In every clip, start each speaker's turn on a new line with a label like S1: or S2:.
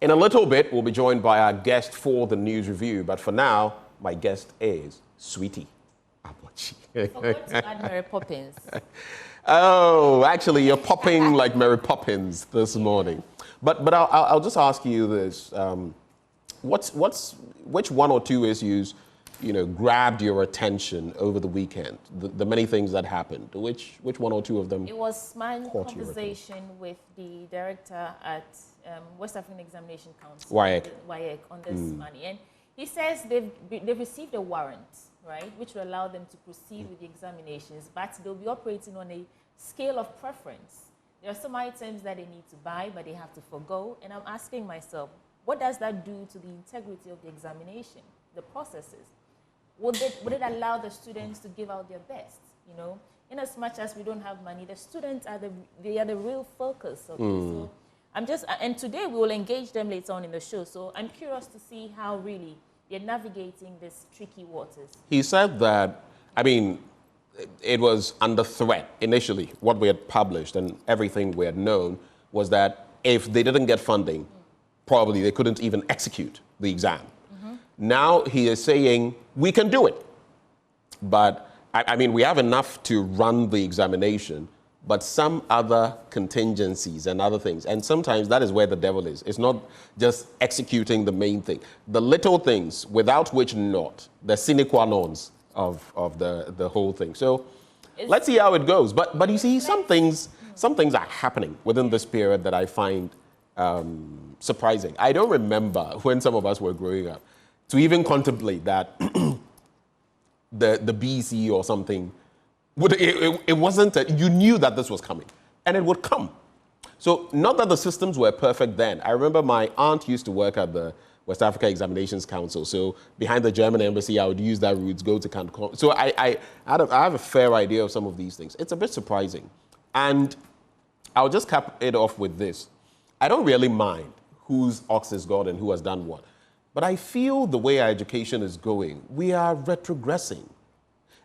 S1: In a little bit, we'll be joined by our guest for the news review. But for now, my guest is Sweetie Abochi.
S2: I forgot to add Mary Poppins.
S1: Oh, actually, you're popping like Mary Poppins this morning. But I'll just ask you this: which one or two issues, grabbed your attention over the weekend? The many things that happened. Which one or two of them?
S2: It was my conversation with the director at West African Examination Council, WAEC, on this money, and he says they've received a warrant, right, which will allow them to proceed with the examinations, but they'll be operating on a scale of preference. There are some items that they need to buy, but they have to forgo. And I'm asking myself, what does that do to the integrity of the examination, the processes? Would it allow the students to give out their best? In as much as we don't have money, the students are the real focus of this. So and today we will engage them later on in the show. So I'm curious to see how really they're navigating these tricky waters.
S1: He said that, it was under threat initially. What we had published and everything we had known was that if they didn't get funding, probably they couldn't even execute the exam. Now he is saying we can do it. But we have enough to run the examination, but some other contingencies and other things. And sometimes that is where the devil is. It's not just executing the main thing. The little things without which not, the sine qua nons of the whole thing. So let's see how it goes. But you see, some things are happening within this period that I find surprising. I don't remember when some of us were growing up to even contemplate that the BC or something, it wasn't, you knew that this was coming, and it would come. So not that the systems were perfect then. I remember my aunt used to work at the West Africa Examinations Council. So behind the German embassy, I would use that route, go to Cancun. So I have a fair idea of some of these things. It's a bit surprising. And I'll just cap it off with this. I don't really mind whose ox is God and who has done what. But I feel the way our education is going, we are retrogressing.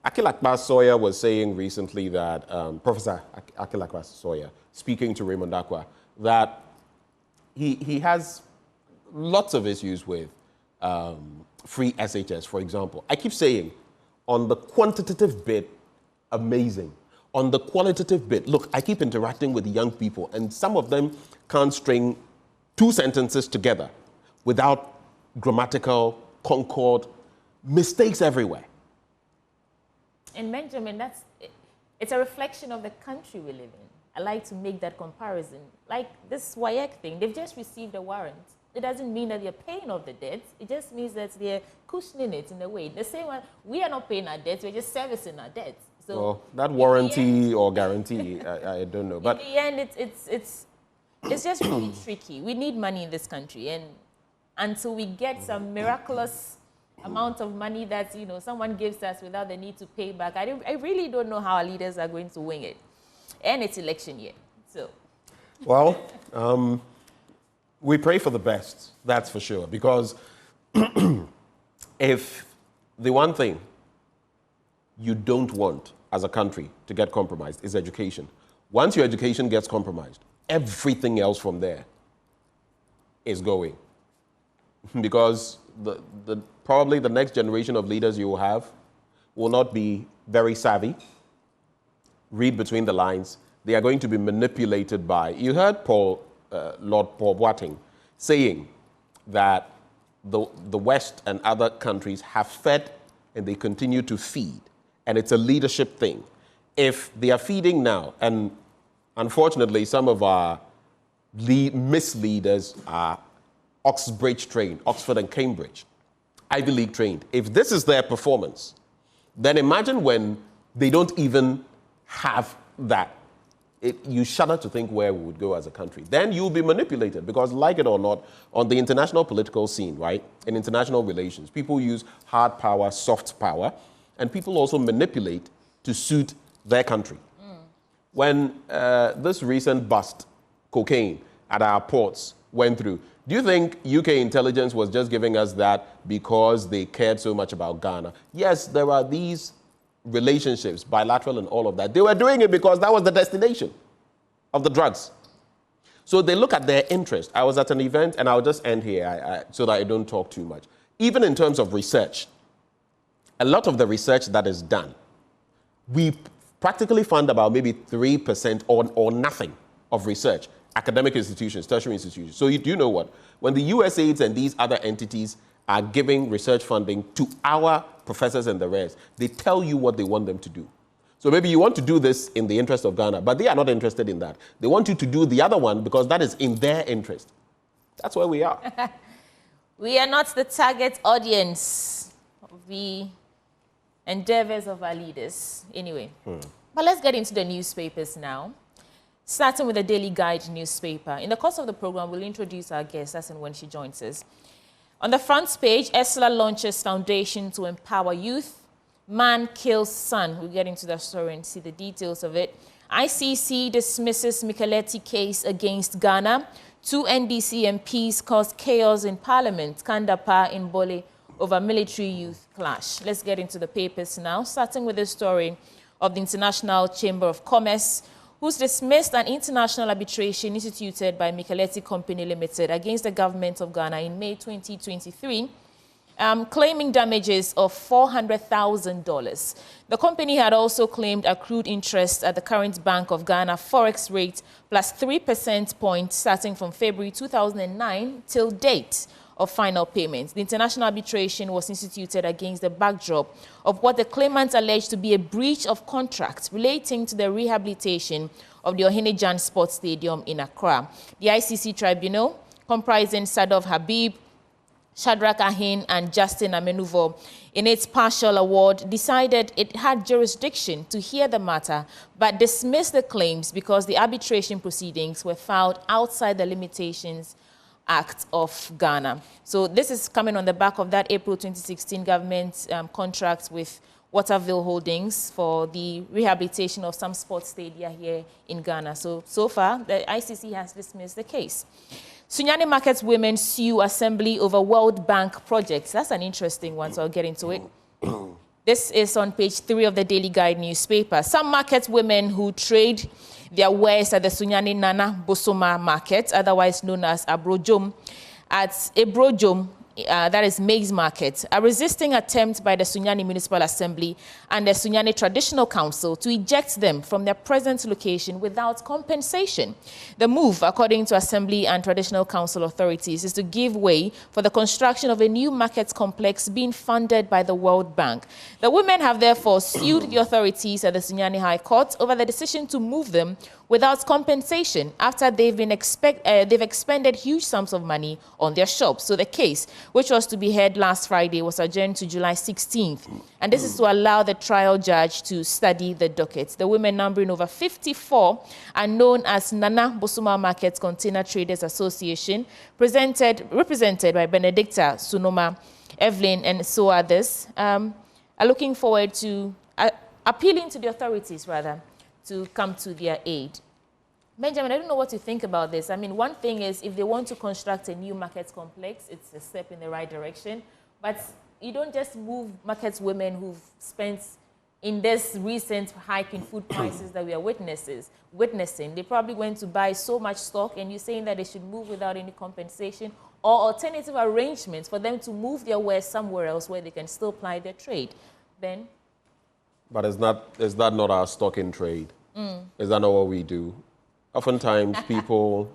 S1: Akilakpa Sawyer was saying recently that, Professor Akilakpa Sawyer, speaking to Raymond Akwa, that he has lots of issues with free SHS, for example. I keep saying, on the quantitative bit, amazing. On the qualitative bit, look, I keep interacting with young people, and some of them can't string two sentences together without grammatical, concord, mistakes everywhere.
S2: And Benjamin, it's a reflection of the country we live in. I like to make that comparison. Like this WAEC thing, they've just received a warrant. It doesn't mean that they're paying off the debt. It just means that they're cushioning it in a way. The same way, we are not paying our debts, we're just servicing our debts. So
S1: well, that warranty or guarantee, I don't know. But
S2: in the end, it's just really tricky. We need money in this country, and until we get some miraculous amount of money that someone gives us without the need to pay back, I really don't know how our leaders are going to wing it. And it's election year, so.
S1: Well, we pray for the best, that's for sure, because if the one thing you don't want as a country to get compromised is education, once your education gets compromised, everything else from there is going. Because probably the next generation of leaders you will have will not be very savvy, read between the lines. They are going to be manipulated by, you heard Lord Paul Boateng saying that the West and other countries have fed and they continue to feed, and it's a leadership thing. If they are feeding now, and unfortunately some of our misleaders are Oxbridge trained, Oxford and Cambridge, Ivy League trained. If this is their performance, then imagine when they don't even have that. You shudder to think where we would go as a country. Then you'll be manipulated because, like it or not, on the international political scene, right, in international relations, people use hard power, soft power, and people also manipulate to suit their country. When this recent bust, cocaine, at our ports went through, do you think UK intelligence was just giving us that because they cared so much about Ghana? Yes, there are these relationships, bilateral and all of that. They were doing it because that was the destination of the drugs. So they look at their interest. I was at an event, and I'll just end here so that I don't talk too much. Even in terms of research, a lot of the research that is done, we practically fund about maybe 3% or nothing of research, academic institutions, tertiary institutions. So you do know what? When the USAIDs and these other entities are giving research funding to our professors and the rest, they tell you what they want them to do. So maybe you want to do this in the interest of Ghana, but they are not interested in that. They want you to do the other one because that is in their interest. That's where we are.
S2: We are not the target audience of the endeavors of our leaders. Anyway, but let's get into the newspapers now. Starting with the Daily Guide newspaper. In the course of the program, we'll introduce our guest as and when she joins us. On the front page, Esla launches foundation to empower youth. Man kills son. We'll get into that story and see the details of it. ICC dismisses Mikeleti case against Ghana. 2 NDC MPs caused chaos in Parliament. Kandapa in Bole over military-youth clash. Let's get into the papers now, starting with the story of the International Chamber of Commerce, who's dismissed an international arbitration instituted by Mikeleti Company Limited against the government of Ghana in May 2023, claiming damages of $400,000. The company had also claimed accrued interest at the current Bank of Ghana forex rate plus 3% points starting from February 2009 till date of final payments. The international arbitration was instituted against the backdrop of what the claimants alleged to be a breach of contract relating to the rehabilitation of the Ohene-Jan Sports Stadium in Accra. The ICC tribunal, comprising Sadov Habib, Shadrach Ahin, and Justin Amenuvo, in its partial award, decided it had jurisdiction to hear the matter, but dismissed the claims because the arbitration proceedings were filed outside the limitations Act of Ghana. So this is coming on the back of that April 2016 government contract with Waterville Holdings for the rehabilitation of some sports stadia here in Ghana. So far, the ICC has dismissed the case. Sunyani Market women sue Assembly over World Bank projects. That's an interesting one, so I'll get into it. This is on page 3 of the Daily Guide newspaper. Some market women who trade their wares at the Sunyani Nana Bosoma Market, otherwise known as Abrojom, at Abrojom, that is Maize Market, a resisting attempt by the Sunyani Municipal Assembly and the Sunyani Traditional Council to eject them from their present location without compensation. The move, according to Assembly and Traditional Council authorities, is to give way for the construction of a new market complex being funded by the World Bank. The women have therefore sued the authorities at the Sunyani High Court over the decision to move them without compensation after they've expended huge sums of money on their shops. So the case, which was to be heard last Friday, was adjourned to July 16th. And this is to allow the trial judge to study the docket. The women, numbering over 54, are known as Nana Bosoma Market Container Traders Association, represented by Benedicta, Sunoma, Evelyn, and so others, are looking forward to appealing to the authorities, rather, to come to their aid. Benjamin, I don't know what you think about this. I mean, one thing is if they want to construct a new market complex, it's a step in the right direction. But you don't just move market women who've spent in this recent hike in food prices that we are witnessing. They probably went to buy so much stock, and you're saying that they should move without any compensation or alternative arrangements for them to move their wares somewhere else where they can still ply their trade. Ben?
S1: But is that not our stock in trade? Is that not what we do? Oftentimes people,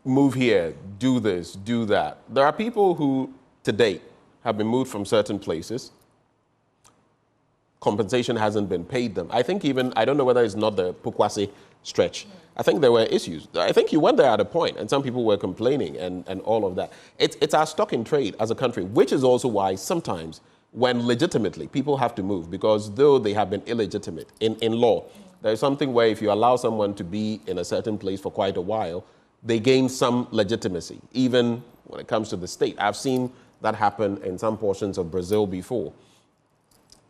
S1: move here, do this, do that. There are people who, to date, have been moved from certain places. Compensation hasn't been paid them. I think even, I don't know whether it's not the Pukwase stretch. I think there were issues. I think you went there at a point, and some people were complaining and all of that. It's our stock in trade as a country, which is also why sometimes when legitimately people have to move, because though they have been illegitimate in law, there's something where if you allow someone to be in a certain place for quite a while, they gain some legitimacy, even when it comes to the state. I've seen that happen in some portions of Brazil before.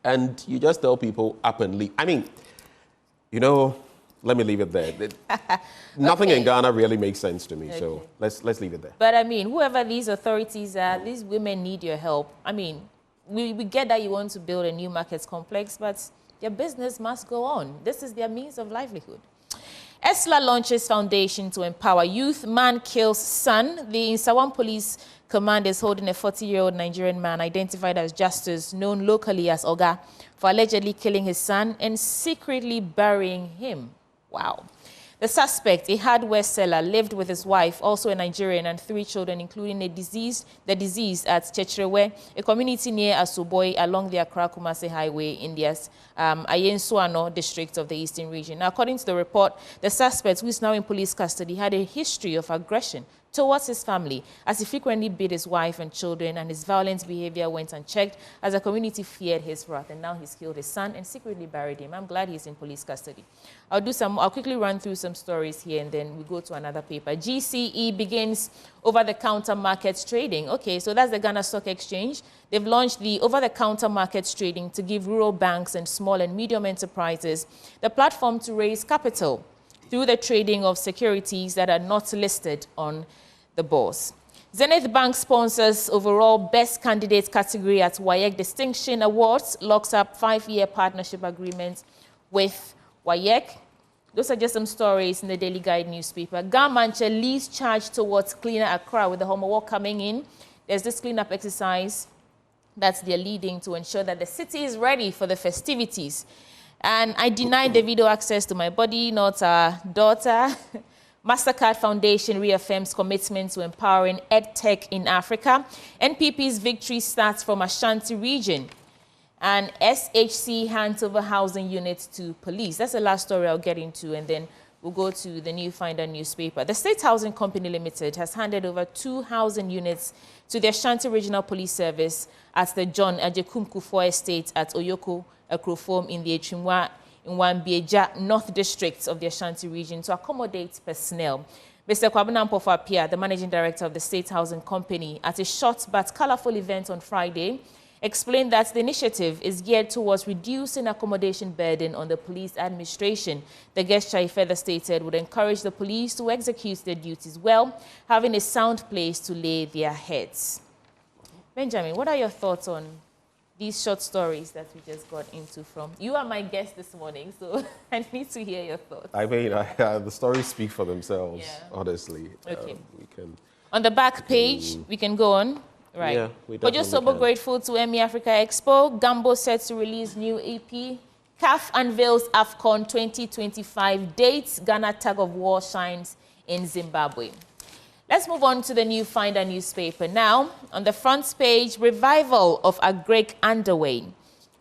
S1: And you just tell people up and leave. I mean, let me leave it there. Nothing in Ghana really makes sense to me, so let's leave it there.
S2: But I mean, whoever these authorities are, these women need your help. I mean, we get that you want to build a new markets complex, but Their business must go on. This is their means of livelihood. ESLA launches foundation to empower youth. Man kills son. The Insawan Police Command is holding a 40-year-old Nigerian man identified as Justice, known locally as Oga, for allegedly killing his son and secretly burying him. Wow. The suspect, a hardware seller, lived with his wife, also a Nigerian, and 3 children, including the deceased at Chechrewe, a community near Asuboy along the Accra-Kumasi Highway in the Ayensuano district of the Eastern region. Now, according to the report, the suspect, who is now in police custody, had a history of aggression towards his family, as he frequently beat his wife and children, and his violent behavior went unchecked as the community feared his wrath, and now he's killed his son and secretly buried him. I'm glad he's in police custody. I'll quickly run through some stories here, and then we go to another paper. GCE begins over-the-counter markets trading. Okay, so that's the Ghana Stock Exchange. They've launched the over-the-counter markets trading to give rural banks and small and medium enterprises the platform to raise capital through the trading of securities that are not listed on the bourse. Zenith Bank sponsors overall Best Candidate category at WAEC Distinction Awards, locks up 5-year partnership agreement with WAEC. Those are just some stories in the Daily Guide newspaper. Garmancha leads charge towards cleaner Accra with the Homo coming in. There's this cleanup exercise that they're leading to ensure that the city is ready for the festivities. And I denied Davido access to my body, not our daughter. MasterCard Foundation reaffirms commitment to empowering EdTech in Africa. NPP's victory starts from Ashanti region. And SHC hands over housing units to police. That's the last story I'll get into, and then we'll go to the New Finder newspaper. The State Housing Company Limited has handed over 2 housing units to the Ashanti Regional Police Service at the John Ajekum Kufuor Estate at Oyoko Akrofom in the Echimwa in Wambieja North District of the Ashanti region to accommodate personnel. Mr. Kwabena Mpofu-Appiah, the Managing Director of the State Housing Company, at a short but colorful event on Friday, explained that the initiative is geared towards reducing accommodation burden on the police administration. The gesture, further stated, would encourage the police to execute their duties well, having a sound place to lay their heads. Benjamin, what are your thoughts on these short stories that we just got into from? You are my guest this morning, so I need to hear your thoughts.
S1: I mean, the stories speak for themselves, honestly.
S2: Okay.
S1: We can,
S2: on the back page, we can go on. Right. Yeah, we definitely can. Kojo grateful to Emmy Africa Expo. Gambo set to release new EP. CAF unveils AFCON 2025 dates. Ghana tug of war shines in Zimbabwe. Let's move on to the New Finder newspaper now. On the front page, revival of Agrek underway.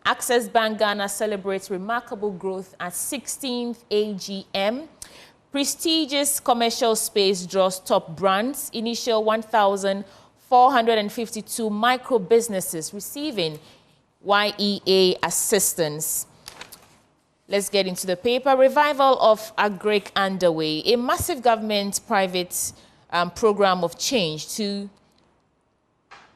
S2: Access Bank Ghana celebrates remarkable growth at 16th AGM. Prestigious commercial space draws top brands. Initial 1,452 micro businesses receiving YEA assistance. Let's get into the paper. Revival of Agrek underway. A massive government-private program of change to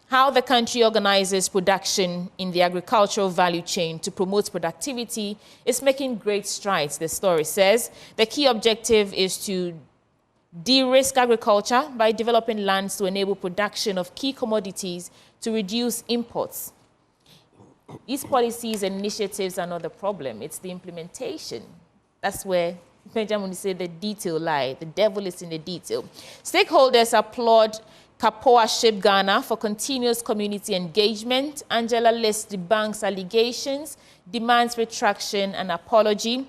S2: how the country organizes production in the agricultural value chain to promote productivity is making great strides, the story says. The key objective is to de-risk agriculture by developing lands to enable production of key commodities to reduce imports. These policies and initiatives are not the problem, it's the implementation. That's where Benjamin said the detail lie. The devil is in the detail. Stakeholders applaud Kapoa Ship Ghana for continuous community engagement. Angela lists the bank's allegations, demands retraction and apology.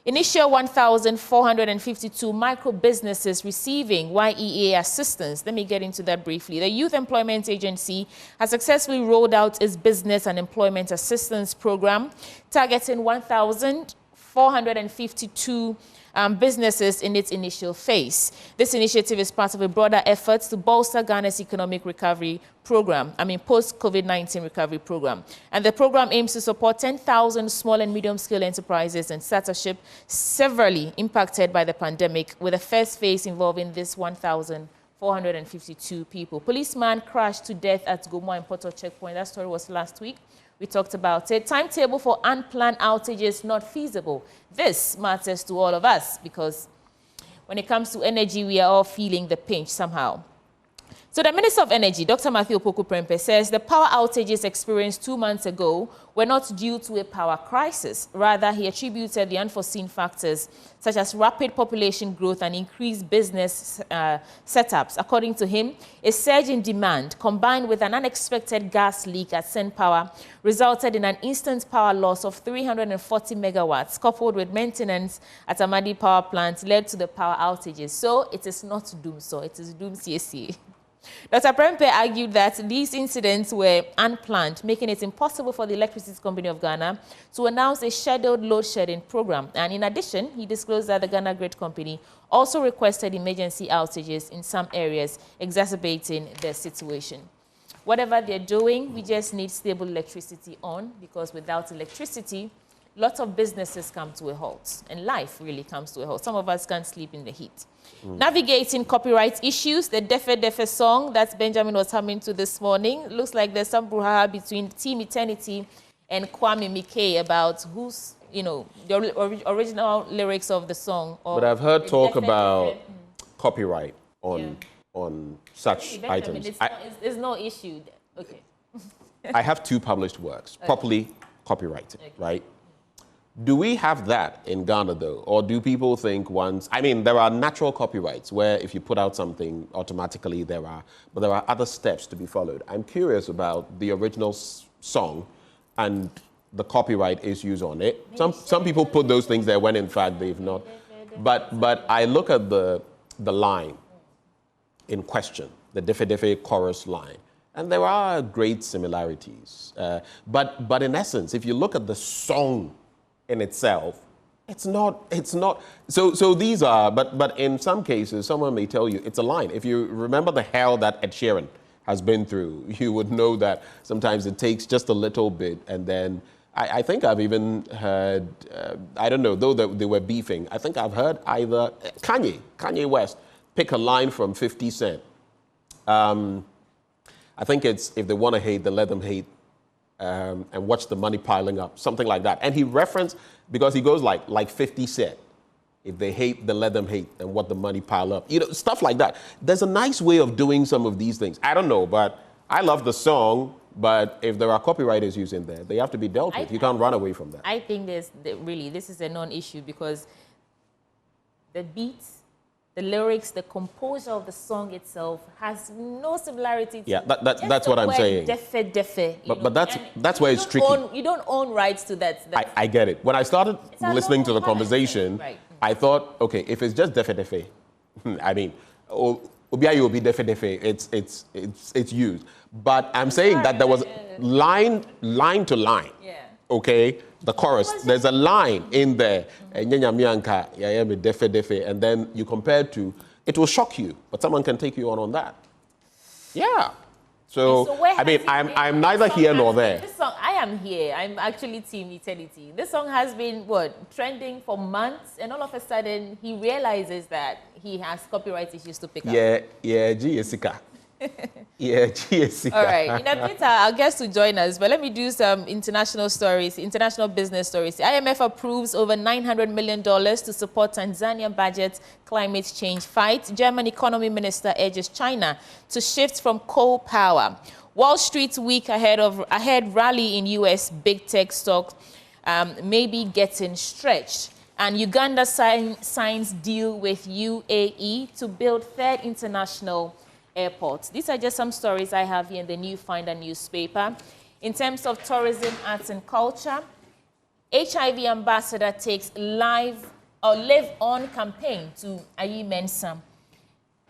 S2: Initial 1,452 micro businesses receiving YEA assistance. Let me get into that briefly. The Youth Employment Agency has successfully rolled out its Business and Employment Assistance Program, targeting 1,452 businesses in its initial phase. This initiative is part of a broader effort to bolster Ghana's economic recovery program, post-COVID-19 recovery program. And the program aims to support 10,000 small and medium-scale enterprises and startups severely impacted by the pandemic, with the first phase involving this 1,452 people. Policeman crashed to death at Gomo and Porto checkpoint. That story was last week. We talked about it. Timetable for unplanned outages not feasible. This matters to all of us because when it comes to energy, we are all feeling the pinch somehow. So the Minister of Energy, Dr. Matthew Opoku-Prempeh, says the power outages experienced 2 months ago were not due to a power crisis. Rather, he attributed the unforeseen factors such as rapid population growth and increased business setups. According to him, a surge in demand combined with an unexpected gas leak at SenPower resulted in an instant power loss of 340 megawatts, coupled with maintenance at Amadi Power Plant led to the power outages. So it is not doom, so it is doom CSC. Dr. Prempeh argued that these incidents were unplanned, making it impossible for the Electricity Company of Ghana to announce a scheduled load shedding program. And in addition, he disclosed that the Ghana Grid Company also requested emergency outages in some areas, exacerbating the situation. Whatever they're doing, we just need stable electricity on, because without electricity, lots of businesses come to a halt, and life really comes to a halt. Some of us can't sleep in the heat. Navigating copyright issues, the Defe Defe song that Benjamin was humming to this morning. Looks like there's some brouhaha between Team Eternity and Kwame Mikke about who's, you know, the original lyrics of the song. Or
S1: but I've heard talk about copyright on such items.
S2: There's no issue. Okay.
S1: I have 2 published works, properly copyrighted, right? Do we have that in Ghana, though? Or do people think once... I mean, there are natural copyrights where if you put out something, automatically there are... But there are other steps to be followed. I'm curious about the original song and the copyright issues on it. Some people put those things there when, in fact, they've not. But I look at the line in question, the Defe Defe chorus line, and there are great similarities. But in essence, if you look at the song in itself, it's not, so these are, but in some cases, someone may tell you it's a line. If you remember the hell that Ed Sheeran has been through, you would know that sometimes it takes just a little bit, and then I think I've even heard, I don't know, though they were beefing, I think I've heard either Kanye West pick a line from 50 Cent. I think it's, if they want to hate, then let them hate. And watch the money piling up, something like that. And he referenced, because he goes like 50 Cent, if they hate, then let them hate, and what the money pile up. You know, stuff like that. There's a nice way of doing some of these things. I don't know, but I love the song, but if there are copyright issues in there, they have to be dealt with. You can't run away from that.
S2: I think this is a non-issue, because the beats, the lyrics, the composure of the song itself has no similarity to...
S1: Yeah, that's what I'm saying.
S2: Defe Defe.
S1: But that's where it's tricky.
S2: You don't own rights to that.
S1: I get it. When I started listening to the conversation, right. I thought, okay, if it's just Defe Defe, I mean, Obiayi will be Defe Defe. It's used. But I'm saying that there was line to line. Yeah. Okay, the chorus, there's a line in there, and then you compare to, it will shock you, but someone can take you on that. Yeah. So I mean, I'm neither here nor there.
S2: This song, I am here. I'm actually Team Eternity. This song has been, trending for months, and all of a sudden, he realizes that he has copyright issues to pick up.
S1: Yeah, Jessica. Yeah, Jessica.
S2: All right. In a bit, our guests to join us, but let me do some international stories, international business stories. The IMF approves over $900 million to support Tanzania budget climate change fight. German economy minister urges China to shift from coal power. Wall Street week ahead rally in U.S. big tech stock may be getting stretched. And Uganda signs deal with UAE to build third international airports. These are just some stories I have here in the New Finder newspaper. In terms of tourism, arts and culture, HIV ambassador takes live on campaign to Ayi Mensah.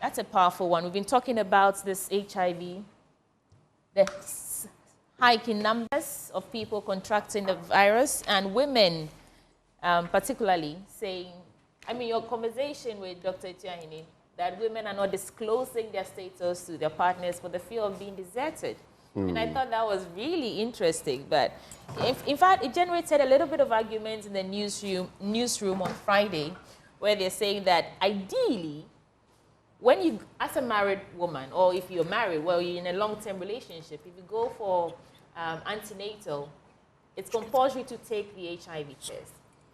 S2: That's a powerful one. We've been talking about this HIV, the hike in numbers of people contracting the virus, and women particularly saying, I mean, your conversation with Dr. Tiahini, that women are not disclosing their status to their partners for the fear of being deserted. And I thought that was really interesting. But in fact, it generated a little bit of argument in the newsroom on Friday, where they're saying that ideally, when you, as a married woman, or if you're married, well, you're in a long-term relationship, if you go for antenatal, it's compulsory to take the HIV test.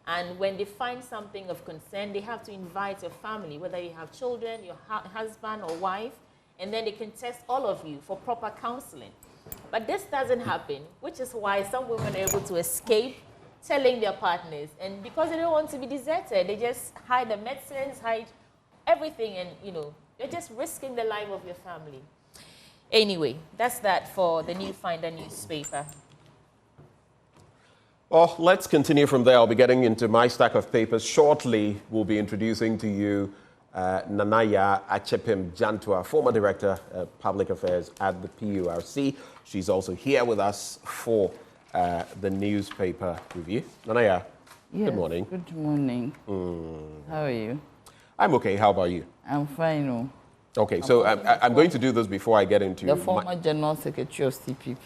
S2: And when they find something of concern, they have to invite your family, whether you have children, your husband or wife, and then they can test all of you for proper counseling. But this doesn't happen, which is why some women are able to escape telling their partners. And because they don't want to be deserted, they just hide the medicines, hide everything, and, you know, you're just risking the life of your family. Anyway, that's that for the New Finder newspaper.
S1: Well, let's continue from there. I'll be getting into my stack of papers shortly. We'll be introducing to you Nanaya Achepim Jantua, former Director of Public Affairs at the PURC. She's also here with us for the newspaper review. Nanaya,
S3: yes,
S1: good morning.
S3: Good morning. How are you?
S1: I'm okay. How about you?
S3: I'm fine. Oh.
S1: Okay, so I'm going to do this before I get into
S3: the former General Secretary of CPP.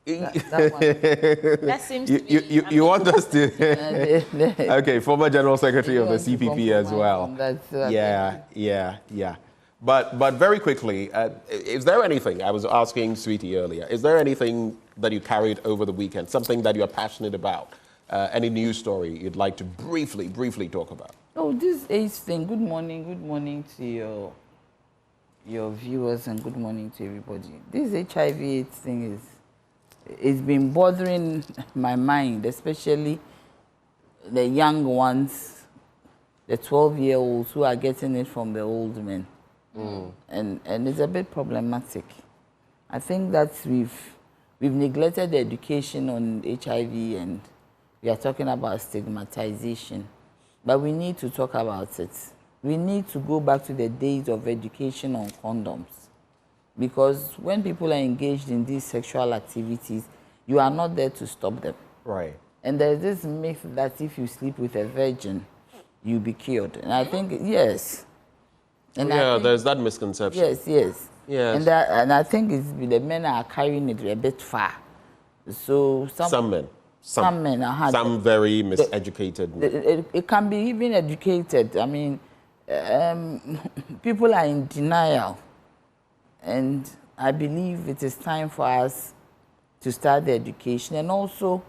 S2: That seems to be...
S1: You want us to... Okay, former General Secretary of the CPP as well. Yeah. But very quickly, is there anything, I was asking Sweetie earlier, is there anything that you carried over the weekend, something that you're passionate about, any news story you'd like to briefly talk about?
S3: Oh, this AIDS thing. Good morning to your viewers and good morning to everybody. This HIV/AIDS thing it's been bothering my mind, especially the young ones, the 12-year-olds who are getting it from the old men. And it's a bit problematic. I think that we've neglected the education on HIV, and we are talking about stigmatization. But we need to talk about it. We need to go back to the days of education on condoms. Because when people are engaged in these sexual activities, you are not there to stop them.
S1: Right.
S3: And there's this myth that if you sleep with a virgin, you'll be cured. And I think, yes. And
S1: yeah, there's that misconception.
S3: Yes. And I think the men are carrying it a bit far. So some men. Some very miseducated men. It can be even educated. I mean, people are in denial. And I believe it is time for us to start the education and also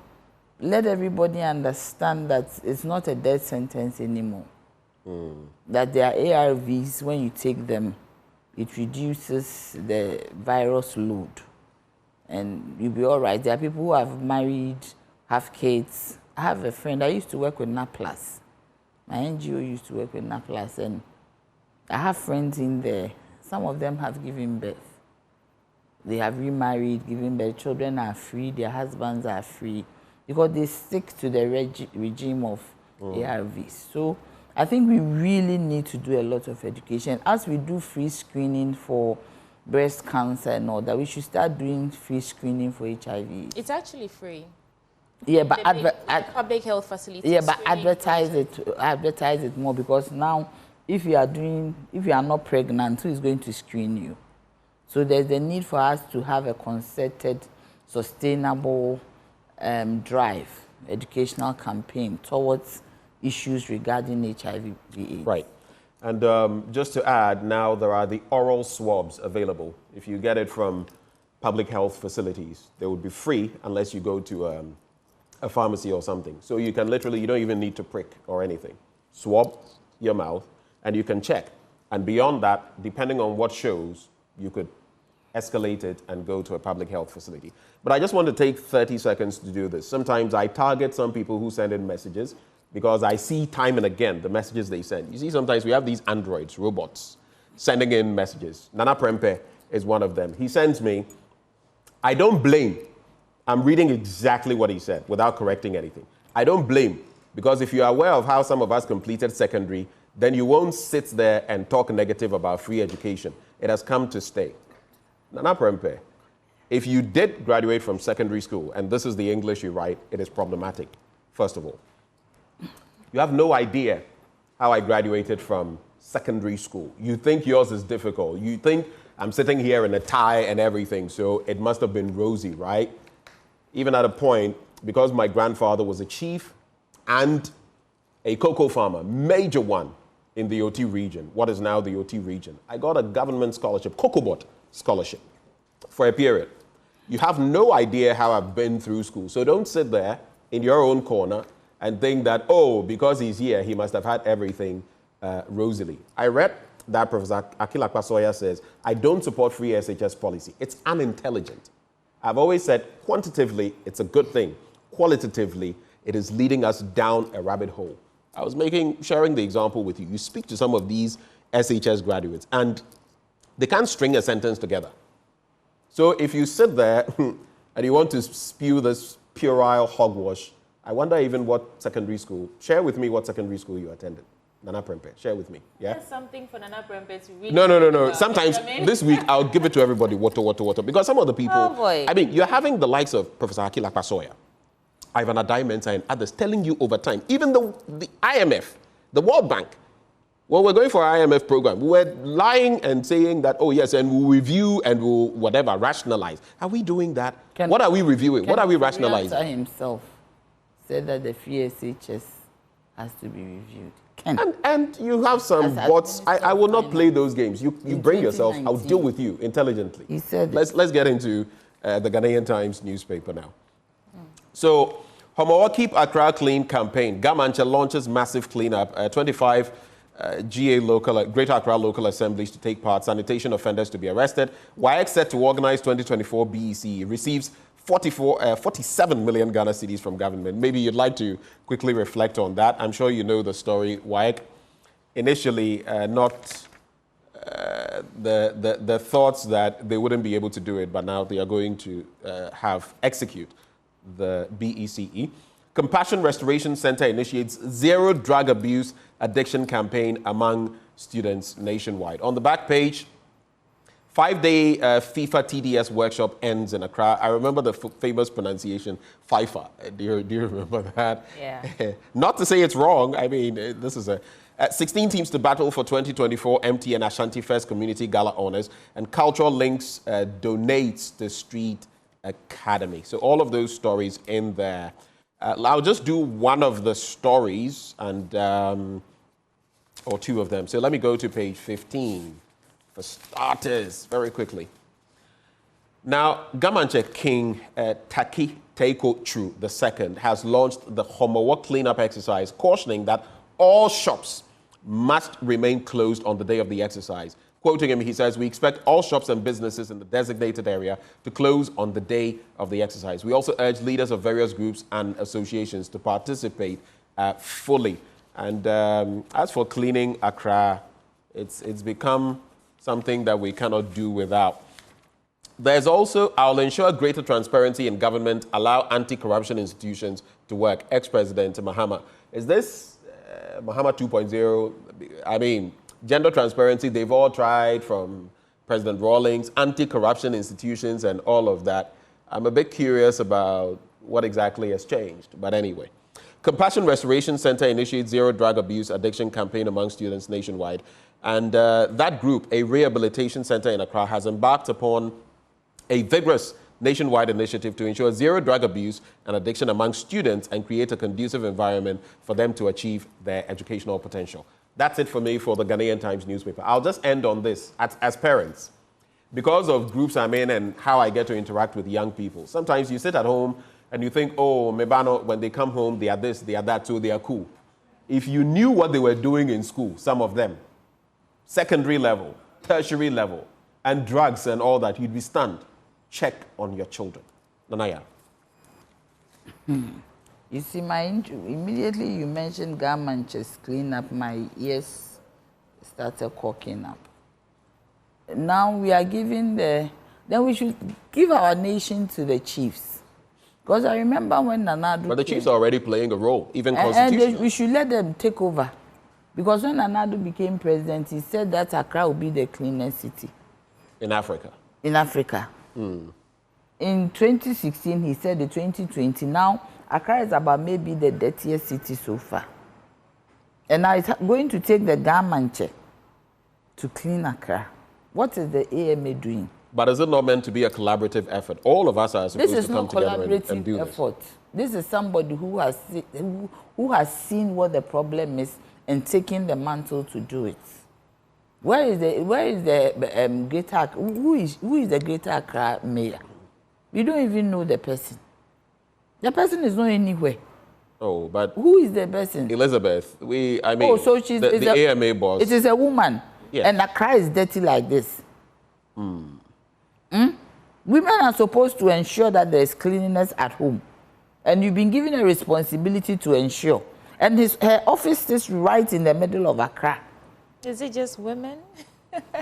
S3: let everybody understand that it's not a death sentence anymore. That there are ARVs, when you take them, it reduces the virus load. And you'll be all right. There are people who have married, have kids. I have a friend, I used to work with NAPLAS. My NGO used to work with NAPLAS, and I have friends in there. Some of them have given birth. They have remarried, given birth. Children are free, their husbands are free, because they stick to the regime of ARVs. So I think we really need to do a lot of education. As we do free screening for breast cancer and all that, we should start doing free screening for HIV.
S2: It's actually free.
S3: Yeah, but
S2: public health facilities.
S3: Yeah, but advertise it more, because now if you are not pregnant, who is going to screen you? So there's a need for us to have a concerted, sustainable drive, educational campaign towards issues regarding HIV/AIDS.
S1: Right. And just to add, now there are the oral swabs available. If you get it from public health facilities, they would be free unless you go to a pharmacy or something. So you can literally, you don't even need to prick or anything. Swab your mouth and you can check. And beyond that, depending on what shows, you could escalate it and go to a public health facility. But I just want to take 30 seconds to do this. Sometimes I target some people who send in messages because I see time and again the messages they send. You see, sometimes we have these androids, robots, sending in messages. Nana Prempe is one of them. He sends me, I don't blame. I'm reading exactly what he said without correcting anything. I don't blame, because if you are aware of how some of us completed secondary, then you won't sit there and talk negative about free education. It has come to stay. Nana Prempe, if you did graduate from secondary school, and this is the English you write, it is problematic, first of all. You have no idea how I graduated from secondary school. You think yours is difficult. You think I'm sitting here in a tie and everything, so it must have been rosy, right? Even at a point, because my grandfather was a chief and a cocoa farmer, major one in the OT region, what is now the OT region, I got a government scholarship, COCOBOT scholarship, for a period. You have no idea how I've been through school. So don't sit there in your own corner and think that, oh, because he's here, he must have had everything rosily. I read that Professor Akil Akpasoya says, I don't support free SHS policy. It's unintelligent. I've always said quantitatively, it's a good thing. Qualitatively, it is leading us down a rabbit hole. I was sharing the example with you. You speak to some of these SHS graduates and they can't string a sentence together. So if you sit there and you want to spew this puerile hogwash, I wonder even what secondary school. Share with me what secondary school you attended. Nana Prempe. Share with me. Yeah.
S2: There's something for Nana Prempe to read.
S1: No. Sometimes this week I'll give it to everybody. Water. Because some of the people.
S3: Oh boy.
S1: I mean, you're having the likes of Professor Akil Akpasoya, Ivan Adai-Mensah, and others telling you over time. Even the IMF, the World Bank. When we're going for our IMF program, we're lying and saying that, oh yes, and we'll review and we'll whatever rationalize. Are we doing that? What are we reviewing? What are we rationalizing?
S3: Kenyatta himself said that the free SHS has to be reviewed.
S1: And you have some bots. I will not play those games. You bring yourself. I'll deal with you intelligently.
S3: He said
S1: let's get into the Ghanaian Times newspaper now. So, Homowa Keep Accra Clean campaign. Gamanche launches massive cleanup. 25 Greater Accra local assemblies to take part. Sanitation offenders to be arrested. WAEC set to organize 2024 BEC. Receives 47 million Ghana cedis from government. Maybe you'd like to quickly reflect on that. I'm sure you know the story. WAEC initially not the thoughts that they wouldn't be able to do it, but now they are going to execute the BECE. Compassion Restoration Center initiates zero drug abuse addiction campaign among students nationwide. On the back page, 5-day FIFA TDS workshop ends in Accra. I remember the famous pronunciation, FIFA. Do you remember that?
S2: Yeah.
S1: Not to say it's wrong. I mean, this is 16 teams to battle for 2024 MTN Ashanti First Community Gala Honors, and Cultural Links donates the Street Academy. So all of those stories in there. I'll just do one of the stories and or two of them. So let me go to page 15 for starters, very quickly. Now, Gamanche King Taki Teiko Tru II has launched the Homowa cleanup exercise, cautioning that all shops must remain closed on the day of the exercise. Quoting him, he says, we expect all shops and businesses in the designated area to close on the day of the exercise. We also urge leaders of various groups and associations to participate fully. And as for cleaning Accra, it's become something that we cannot do without. There's also, I'll ensure greater transparency in government, allow anti-corruption institutions to work. Ex-President Mahama. Is this Mahama 2.0? I mean, gender transparency, they've all tried, from President Rawlings, anti-corruption institutions and all of that. I'm a bit curious about what exactly has changed, but anyway. Compassion Restoration Center initiates zero drug abuse addiction campaign among students nationwide. And that group, a rehabilitation center in Accra, has embarked upon a vigorous nationwide initiative to ensure zero drug abuse and addiction among students and create a conducive environment for them to achieve their educational potential. That's it for me for the Ghanaian Times newspaper. I'll just end on this. As parents, because of groups I'm in and how I get to interact with young people, sometimes you sit at home and you think, oh, Mebano, when they come home, they are this, they are that, so they are cool. If you knew what they were doing in school, some of them, secondary level, tertiary level, and drugs and all that, you'd be stunned. Check on your children. Nanaya.
S3: You see, immediately you mentioned Gamanche's cleanup, my ears started cocking up. Now we are giving then we should give our nation to the chiefs. Because I remember when Nanadu
S1: But the chiefs are already playing a role, even constitutionally.
S3: And we should let them take over. Because when Nanadu became president, he said that Accra will be the cleanest city.
S1: In Africa.
S3: In Africa. In 2016, he said the 2020. Now, Accra is about maybe the dirtiest city so far. And now it's going to take the Gamanche to clean Accra. What is the AMA doing?
S1: But is it not meant to be a collaborative effort? All of us are supposed to come together and do this.
S3: Effort. This is somebody who has seen what the problem is and taken the mantle to do it. Where is the Greater Accra? Who is the Greater Accra mayor? We don't even know the person. The person is not anywhere.
S1: Oh, but
S3: who is the person?
S1: Elizabeth. So she's
S3: the
S1: AMA boss.
S3: It is a woman.
S1: Yes.
S3: And Accra is dirty like this. Women are supposed to ensure that there is cleanliness at home. And you've been given a responsibility to ensure. And her office is right in the middle of Accra.
S2: Is it just women?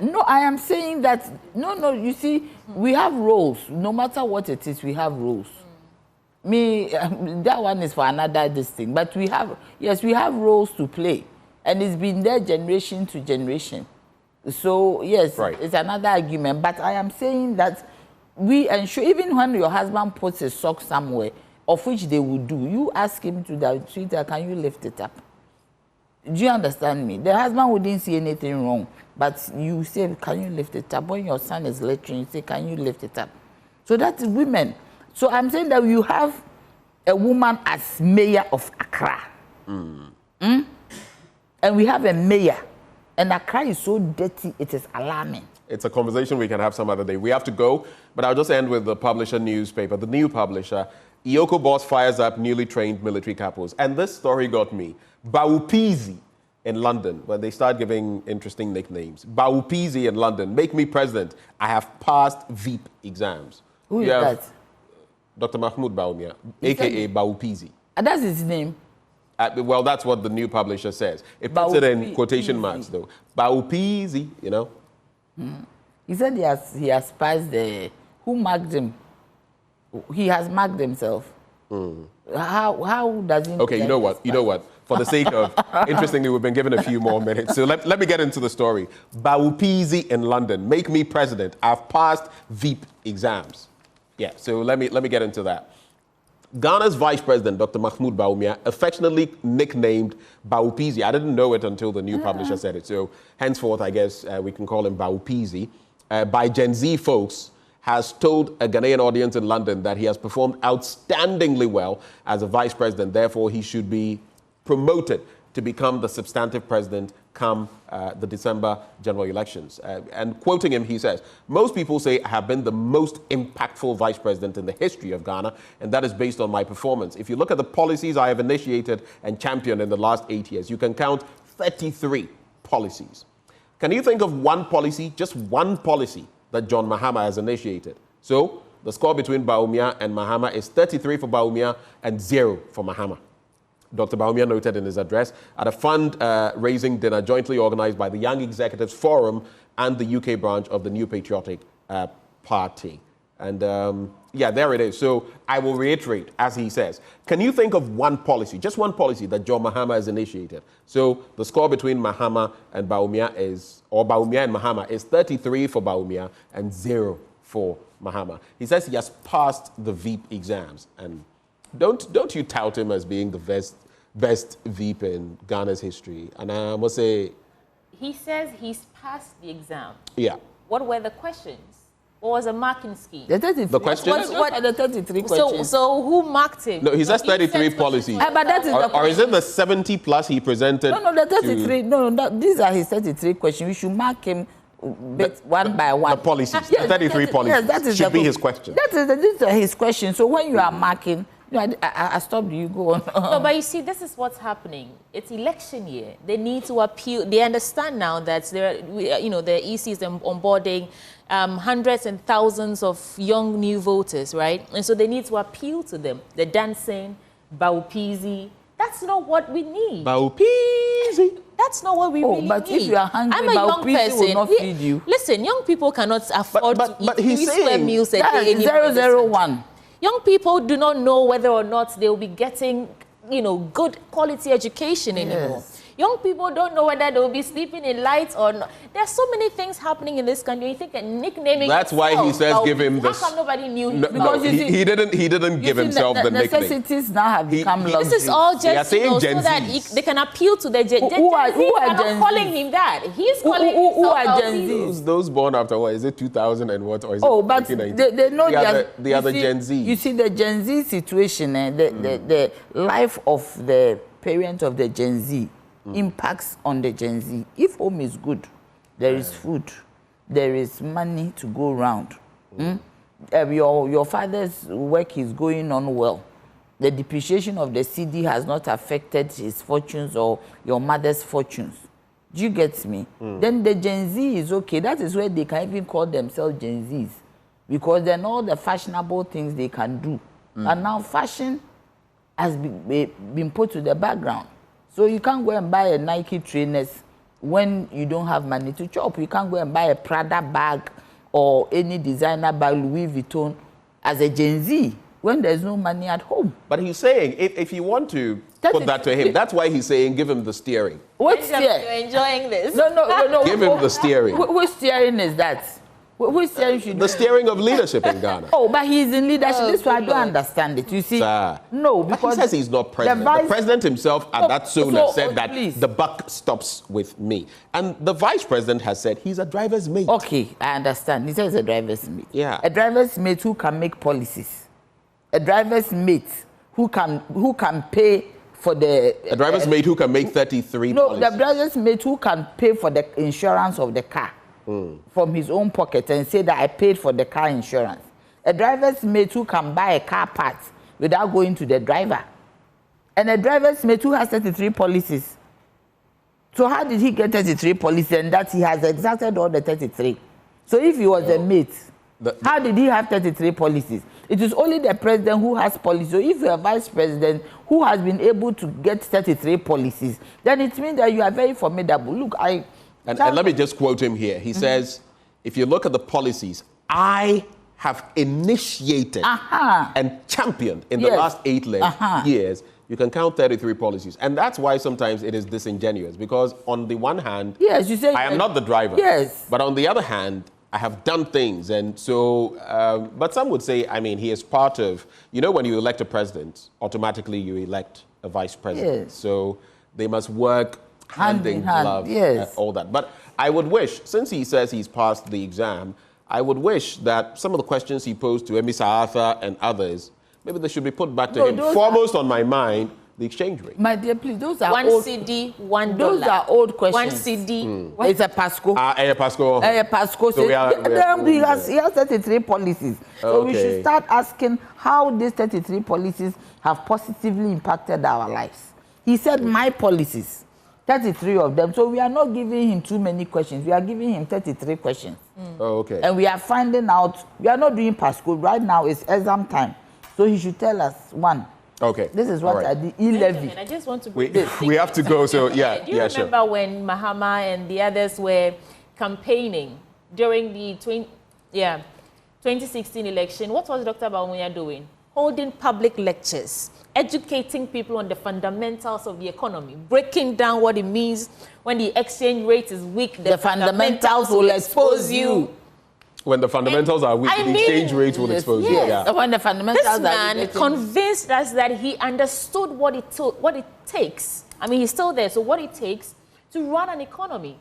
S3: No, I am saying that, no, you see, we have roles. No matter what it is, we have roles. That one is for another thing. But we have roles to play. And it's been there generation to generation. So, yes, It's another argument. But I am saying that we ensure, even when your husband puts a sock somewhere, of which they will do, you ask him to the Twitter, can you lift it up? Do you understand me? The husband wouldn't see anything wrong. But you say, can you lift it up? When your son is lecturing, you say, can you lift it up? So that's women. So I'm saying that you have a woman as mayor of Accra. And we have a mayor. And Accra is so dirty, it is alarming.
S1: It's a conversation we can have some other day. We have to go, but I'll just end with the publisher newspaper. The new publisher, Iyoko boss fires up newly trained military couples. And this story got me. Bawupeezy in London, when they start giving interesting nicknames. Bawupeezy in London, make me president. I have passed veep exams.
S3: Who is that?
S1: Dr. Mahmoud Bawumia, a.k.a. Bawupeezy.
S3: That's his name?
S1: Well, that's what the new publisher says. It puts it in quotation marks, though. Bawupeezy, you know.
S3: He said he has passed the... Who marked him? He has marked himself. How does he...
S1: Okay, you know what? For the sake of... Interestingly, we've been given a few more minutes. So let me get into the story. Bawupeezy in London. Make me president. I've passed veep exams. Yeah, so let me get into that. Ghana's Vice President, Dr. Mahmoud Bawumia, affectionately nicknamed Bawupeezy. I didn't know it until the new publisher said it. So henceforth, I guess we can call him Bawupeezy. By Gen Z folks, has told a Ghanaian audience in London that he has performed outstandingly well as a vice president. Therefore, he should be promoted to become the substantive president come the December general elections. And quoting him, he says, most people say I have been the most impactful vice president in the history of Ghana, and that is based on my performance. If you look at the policies I have initiated and championed in the last 8 years, you can count 33 policies. Can you think of one policy, just one policy, that John Mahama has initiated? So the score between Bawumia and Mahama is 33 for Bawumia and 0 for Mahama. Dr. Bawumia noted in his address at a fund-raising dinner jointly organized by the Young Executives Forum and the UK branch of the New Patriotic Party. And yeah, there it is. So I will reiterate, as he says, can you think of one policy, just one policy that John Mahama has initiated? So the score between Mahama and Bawumia is, or Bawumia and Mahama is 33 for Bawumia and 0 for Mahama. He says he has passed the veep exams. And don't you tout him as being the best veep in Ghana's history? And I must say...
S2: He says he's passed the exam.
S1: Yeah.
S2: What were the questions? What was a marking scheme?
S3: The
S1: questions?
S3: What are the 33 questions?
S2: So who marked him?
S1: No, he says 33 policies.
S3: But that is
S1: or is it the 70 plus he presented?
S3: No, the 33. These are his 33 questions. We should mark him one by one.
S1: The policies, yes, the 33 policies. Yes, that is should be his question.
S3: These are his questions. So when you are marking, I stopped you, go on.
S2: No, but you see, this is what's happening. It's election year. They need to appeal. They understand now that the EC is onboarding hundreds and thousands of young new voters, right? And so they need to appeal to them. The dancing, Bawupeezy. That's not what we need.
S1: Bawupeezy.
S2: That's not what we really need.
S3: But if you are hungry,
S2: I'm a young person.
S3: Will not feed you.
S2: Listen, young people cannot afford to eat 3 square meals a day.
S3: 001.
S2: Young people do not know whether or not they will be getting, good quality education anymore.
S3: Yes.
S2: Young people don't know whether they will be sleeping in lights or not. There are so many things happening in this country. You think a nicknaming.
S1: That's why he says give him this.
S2: How come nobody knew him?
S1: No, he didn't give himself the nickname.
S3: Necessities now have become luxury.
S2: This is all just so that they can appeal to the Gen Z. Who are not calling him that. He's calling himself.
S3: Who are Gen Z?
S1: Those born after what? Is it 2000 and what? Or is
S3: it but they know
S1: the other Gen Z.
S3: You see the Gen Z situation, the life of the parent of the Gen Z impacts on the Gen Z. If home is good, there is food, there is money to go around. Your father's work is going on well. The depreciation of the CD has not affected his fortunes or your mother's fortunes. Do you get me? Then the Gen Z is okay. That is where they can even call themselves Gen Zs. Because then all the fashionable things they can do. And now fashion has been put to the background. So you can't go and buy a Nike trainers when you don't have money to chop. You can't go and buy a Prada bag or any designer bag, Louis Vuitton, as a Gen Z when there's no money at home.
S1: But he's saying, if you want to put that to him, that's why he's saying, give him the steering.
S3: What steering?
S2: You're enjoying this.
S3: No.
S1: Give him the steering.
S3: Which steering is that? Which steering should
S1: the steering of leadership in Ghana.
S3: Oh, but he's in leadership. This is why I don't understand it. You see?
S1: Sir,
S3: no, because
S1: he says he's not president. The president himself at that said that the buck stops with me. And the vice president has said he's a driver's mate.
S3: Okay, I understand. He says a driver's mate.
S1: Yeah.
S3: A driver's mate who can make policies. A driver's mate who can pay for the...
S1: A driver's mate who can make 33 policies.
S3: No, the driver's mate who can pay for the insurance of the car. From his own pocket and say that I paid for the car insurance. A driver's mate who can buy a car part without going to the driver. And a driver's mate who has 33 policies. So how did he get 33 policies and that he has exacted all the 33? So if he was a mate, how did he have 33 policies? It is only the president who has policies. So if you're a vice president who has been able to get 33 policies, then it means that you are very formidable. Look,
S1: And let me just quote him here. He says, if you look at the policies, I have initiated and championed in the last 8 years, you can count 33 policies. And that's why sometimes it is disingenuous. Because on the one hand,
S3: yes, you say,
S1: I am not the driver.
S3: Yes.
S1: But on the other hand, I have done things. And so, but some would say, I mean, he is part of, you know, when you elect a president, automatically you elect a vice president.
S3: Yes.
S1: So they must work hand in glove,
S3: yes.
S1: All that. But I would wish, since he says he's passed the exam, I would wish that some of the questions he posed to Emisa Arthur and others, maybe they should be put back to him. Foremost on my mind, the exchange rate.
S3: My dear, please, those are
S2: one
S3: old...
S2: CD, $1.
S3: Those are old questions.
S2: One CD.
S3: It's a Pasco.
S1: A Pasco.
S3: A Pasco. So he has 33 policies. So we should start asking how these 33 policies have positively impacted our lives. He said, my policies. 33 of them. So we are not giving him too many questions. We are giving him 33 questions.
S1: Oh, okay.
S3: And we are finding out, we are not doing Pasco. Right now it's exam time. So he should tell us one.
S1: Okay.
S3: This is what I did. E-levy.
S2: I just want to
S1: we have to go. So yeah,
S2: do you remember when Mahama and the others were campaigning during the 2016 election? What was Dr. Bawupeezy doing? Holding public lectures, educating people on the fundamentals of the economy, breaking down what it means when the exchange rate is weak.
S3: The fundamentals will expose you.
S1: When the fundamentals are weak, the exchange rate will expose you. Yeah.
S3: When the fundamentals
S2: this man convinced us that he understood what it takes. I mean, he's still there. So what it takes to run an economy,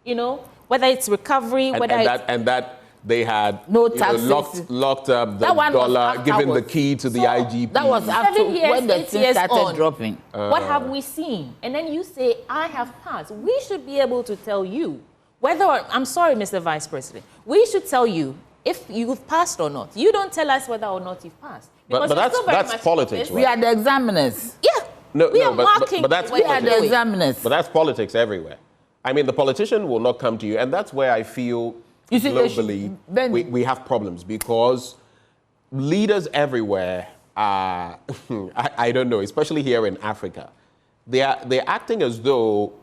S2: you know, whether it's recovery,
S1: that they had
S3: no taxes,
S1: locked up the dollar, given the key to the IGP.
S3: That was after when the thing started dropping.
S2: What have we seen? And then you say, I have passed. We should be able to tell you whether, I'm sorry, Mr. Vice President, we should tell you if you've passed or not. You don't tell us whether or not you've passed.
S1: But that's politics, right?
S3: We are the examiners.
S2: Yeah. We are marking.
S1: That's
S3: we are the examiners.
S1: But that's politics everywhere. I mean, the politician will not come to you, and that's where I feel globally we have problems, because leaders everywhere are, I don't know, especially here in Africa, they're acting as though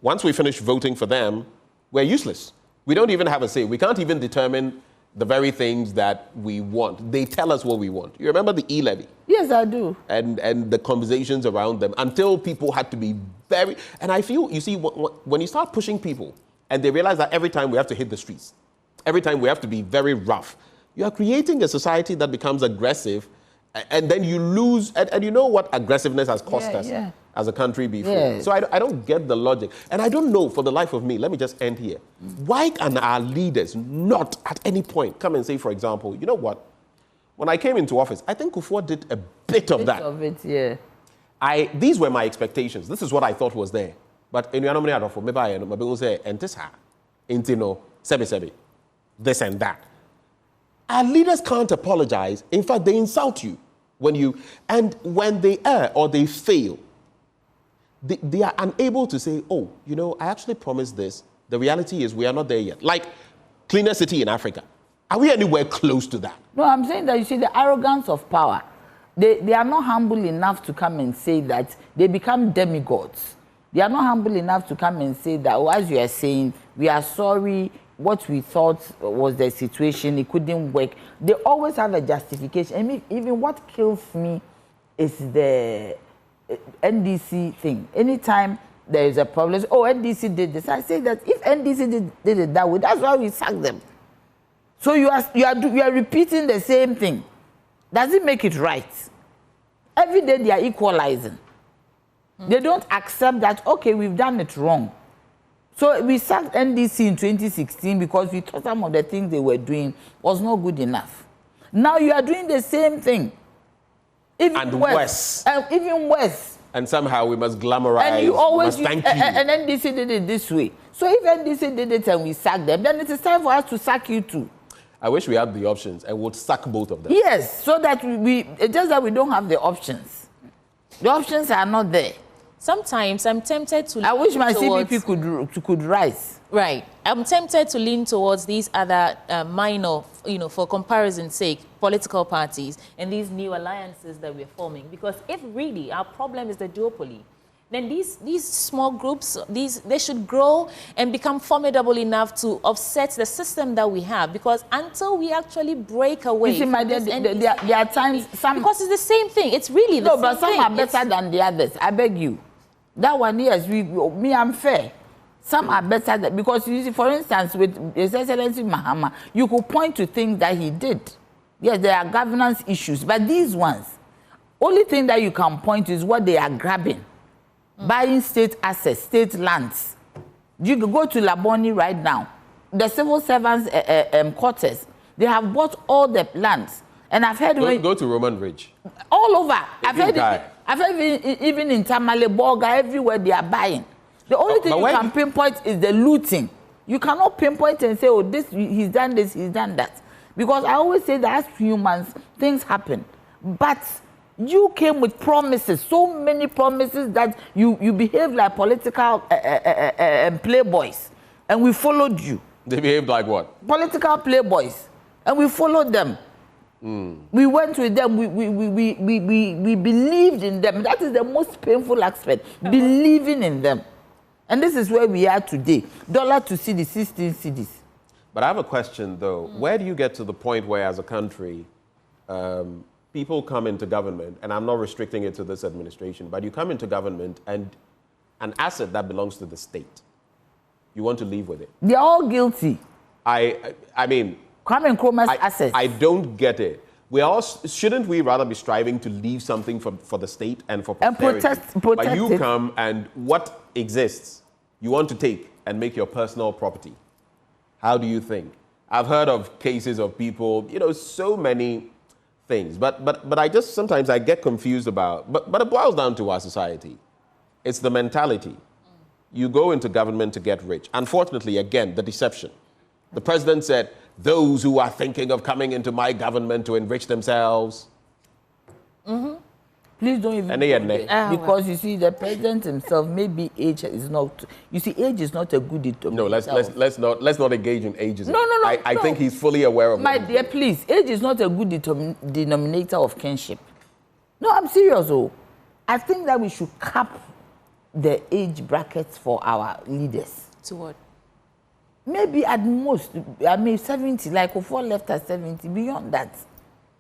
S1: once we finish voting for them, we're useless. We don't even have a say. We can't even determine the very things that we want. They tell us what we want. You remember the e-levy?
S3: Yes, I do.
S1: And the conversations around them, until people had to be very... And I feel, you see, when you start pushing people, and they realize that every time we have to hit the streets, every time we have to be very rough, you are creating a society that becomes aggressive, and then you lose... And you know what aggressiveness has cost us as a country before. Yeah. So I don't get the logic. And I don't know, for the life of me, let me just end here. Why can our leaders not at any point come and say, for example, you know what? When I came into office, I think Kufuor did a bit of that.
S3: Of it, yeah.
S1: These were my expectations. This is what I thought was there. But in your nominee, maybe I will say, and this, sebi, this and that. Our leaders can't apologize. In fact, they insult you when they err or they fail. they are unable to say, oh, you know, I actually promised this. The reality is we are not there yet. Like cleaner city in Africa. Are we anywhere close to that?
S3: No, I'm saying that you see the arrogance of power. They are not humble enough to come and say that. They become demigods. They are not humble enough to come and say that, oh, as you are saying, we are sorry, what we thought was the situation, it couldn't work. They always have a justification. I mean, even what kills me is the NDC thing. Anytime there is a problem, oh, NDC did this. I say that if NDC did it that way, that's why we sacked them. So you are repeating the same thing. Does it make it right? Every day they are equalizing. They don't accept that, okay, we've done it wrong. So we sacked NDC in 2016 because we thought some of the things they were doing was not good enough. Now you are doing the same thing. Even worse. Even worse.
S1: And somehow we must glamorize.
S3: And you always
S1: thank you.
S3: And NDC did it this way. So if NDC did it and we sacked them, then it is time for us to sack you too.
S1: I wish we had the options and would sack both of them.
S3: Yes, so that it's just that we don't have the options. The options are not there.
S2: Sometimes I'm tempted to.
S3: I wish my CPP could rise.
S2: Right. I'm tempted to lean towards these other minor, you know, for comparison's sake, political parties and these new alliances that we're forming. Because if really our problem is the duopoly, then these small groups, they should grow and become formidable enough to offset the system that we have. Because until we actually break away,
S3: you see, my dear, there are times
S2: because it's the same thing. It's really the same thing.
S3: No, but some are better than the others. I beg you. That one, yes, me, I'm fair. Some are better than, because you see, for instance, with His Excellency Mahama, you could point to things that he did. Yes, there are governance issues, but these ones, only thing that you can point to is what they are grabbing. Buying state assets, state lands. You can go to Laboni right now. The civil servants' quarters, they have bought all the lands. And I've heard...
S1: Go to Roman Ridge.
S3: All over. I've heard even in Tamale, Borga, everywhere they are buying. The only thing you can pinpoint is the looting. You cannot pinpoint and say, oh, he's done this, he's done that. Because I always say that as humans, things happen. But you came with promises, so many promises that you behaved like political playboys. And we followed you.
S1: They behaved like what?
S3: Political playboys. And we followed them. We went with them, we believed in them. That is the most painful aspect, believing in them. And this is where we are today. Dollar to cedi, 16 cedis.
S1: But I have a question, though. Where do you get to the point where, as a country, people come into government, and I'm not restricting it to this administration, but you come into government and an asset that belongs to the state, you want to leave with it?
S3: They're all guilty.
S1: I mean...
S3: assets.
S1: I don't get it. Shouldn't we rather be striving to leave something for the state and for posterity?
S3: And protect
S1: but you come and what exists, you want to take and make your personal property. How do you think? I've heard of cases of people, you know, so many things. But I just sometimes I get confused about. But it boils down to our society. It's the mentality. You go into government to get rich. Unfortunately, again, the deception. The president said, those who are thinking of coming into my government to enrich themselves.
S3: Please don't even because you see the president himself, maybe age is not. You see, age is not a good determinator.
S1: No, let's not engage in ageism.
S3: No.
S1: I think he's fully aware of.
S3: My dear, please, age is not a good denominator of kinship. No, I'm serious. Oh, I think that we should cap the age brackets for our leaders.
S2: To what?
S3: Maybe at most, I mean 70, like Ofor left at 70, beyond that.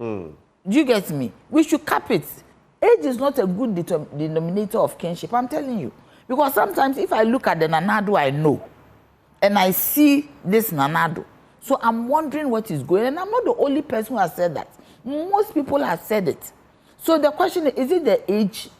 S3: Do you get me? We should cap it. Age is not a good denominator of kinship, I'm telling you. Because sometimes if I look at the Nanado I know, and I see this Nanado, so I'm wondering what is going on. And I'm not the only person who has said that. Most people have said it. So the question is it the age?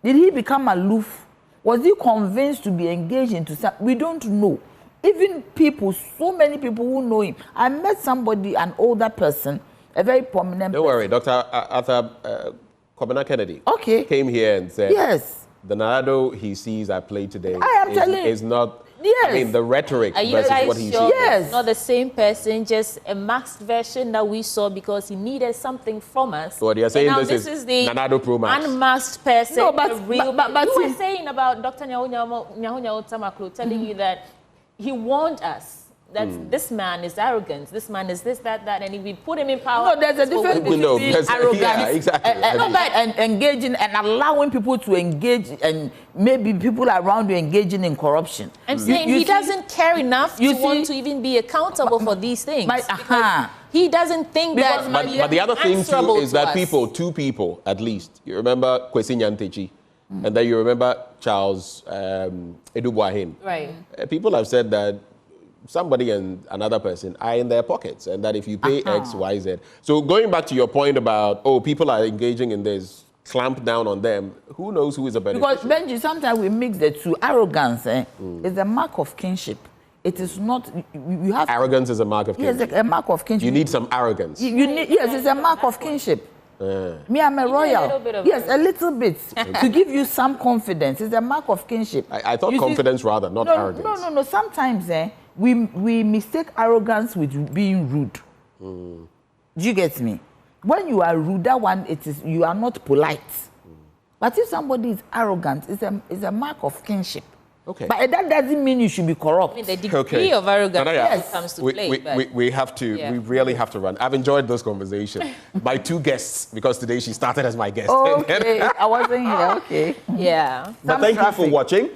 S3: Did he become aloof? Was he convinced to be engaged into something? We don't know. Even people, so many people who know him. I met somebody, an older person, a very prominent
S1: Don't worry, Dr. Arthur Kobina Kennedy came here and said,
S3: yes,
S1: the Nanado he sees I play today
S3: I am telling
S1: is not
S3: Yes.
S1: I mean, the rhetoric
S2: Are you
S1: versus
S2: guys
S1: what he's
S2: sure
S3: Yes.
S2: it's not the same person, just a maxed version that we saw because he needed something from us?
S1: Well, you're saying
S2: and now
S1: this
S2: is the
S1: Nanado Pro Max.
S2: unmasked person,
S3: No, but-
S2: the real.
S3: but
S2: you were
S3: see-
S2: saying about Dr. Nyahunya Tamaklo telling you that he warned us that this man is arrogant, this man is this, that, and if we put him in power...
S3: No, there's a difference between arrogance
S1: yeah, exactly.
S3: and engaging and allowing people to engage, and maybe people around you engaging in corruption.
S2: I'm saying he doesn't care enough to want to even be accountable for these things. He doesn't think that...
S1: But the other thing too is that
S2: us.
S1: two people at least. You remember Kwesi Nyantechi, and then you remember Charles Edubuahin.
S2: Right.
S1: People have said that somebody and another person are in their pockets, and that if you pay X, Y, Z. So going back to your point about, people are engaging in this, clamp down on them, who knows who is a beneficiary?
S3: Because, Benji, sometimes we mix the two. Arrogance is a mark of kinship. It is not, you have...
S1: Arrogance is a mark of kinship.
S3: Yes, a mark of kinship.
S1: You need some arrogance.
S3: You need, yes, it's a mark of kinship. Me, I'm a royal. A little bit. To give you some confidence. It's a mark of kinship.
S1: I thought confidence rather, not arrogance.
S3: No. Sometimes we mistake arrogance with being rude. Do you get me? When you are rude, that one, you are not polite. But if somebody is arrogant, it's a mark of kinship.
S1: Okay.
S3: But that doesn't mean you should be corrupt.
S2: I mean, the degree of arrogance comes to play.
S1: We have to, we really have to run. I've enjoyed this conversation. My two guests, because today she started as my guest.
S3: Okay, I wasn't here, okay.
S2: Yeah.
S1: But thank you for watching.